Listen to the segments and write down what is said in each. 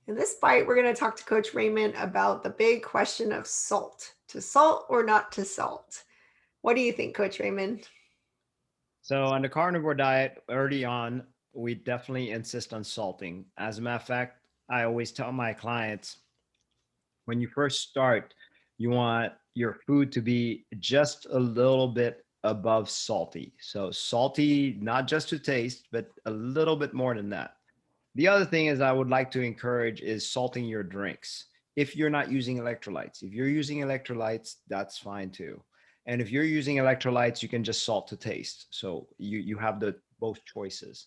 In this bite, we're going to talk to Coach Raymond about the big question of salt. To salt or not to salt? What do you think, Coach Raymond? So on the carnivore diet, early on, we definitely insist on salting. As a matter of fact, I always tell my clients when you first start, you want your food to be just a little bit above salty. So salty, not just to taste, but a little bit more than that. The other thing is I would like to encourage is salting your drinks. If you're not using electrolytes, if you're using electrolytes, that's fine too. And if you're using electrolytes, you can just salt to taste. So you have the both choices.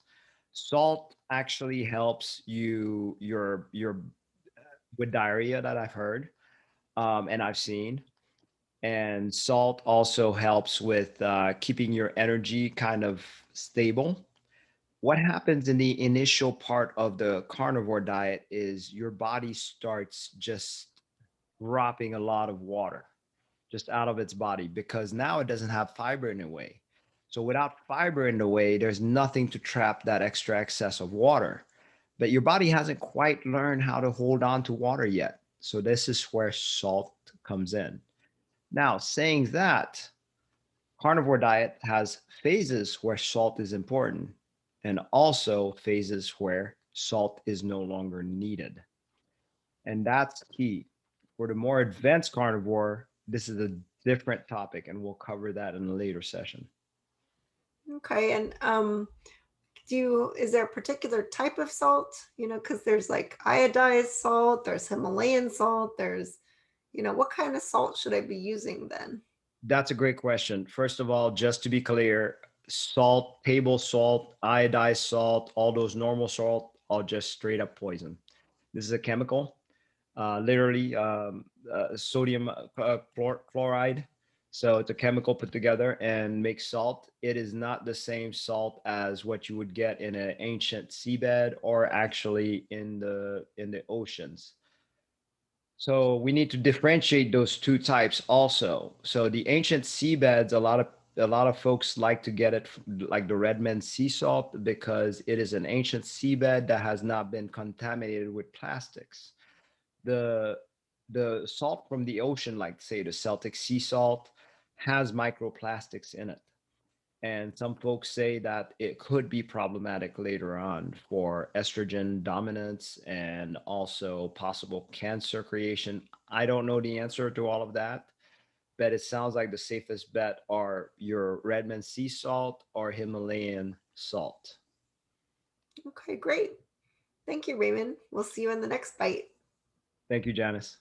Salt actually helps your with diarrhea that I've heard and I've seen. And salt also helps with keeping your energy kind of stable. What happens in the initial part of the carnivore diet is your body starts just dropping a lot of water just out of its body because now it doesn't have fiber in a way. So without fiber in the way, there's nothing to trap that extra excess of water. But your body hasn't quite learned how to hold on to water yet. So this is where salt comes in. Now, saying that, carnivore diet has phases where salt is important and also phases where salt is no longer needed. And that's key. For the more advanced carnivore, this is a different topic, and we'll cover that in a later session. Okay, and is there a particular type of salt? Because there's like iodized salt, there's Himalayan salt, there's, what kind of salt should I be using then? That's a great question. First of all, just to be clear, salt, table salt, iodized salt, all those normal salt are just straight up poison. This is a chemical, literally sodium chloride. So it's a chemical put together and makes salt. It is not the same salt as what you would get in an ancient seabed or actually in the oceans. So we need to differentiate those two types also. So the ancient seabeds, a lot of folks like to get it like the Redmond sea salt because it is an ancient seabed that has not been contaminated with plastics. The the salt from the ocean, like say the Celtic sea salt, has microplastics in it. And some folks say that it could be problematic later on for estrogen dominance and also possible cancer creation. I don't know the answer to all of that, but it sounds like the safest bet are your Redmond sea salt or Himalayan salt. Okay, great. Thank you, Raymond. We'll see you in the next bite. Thank you, Janice.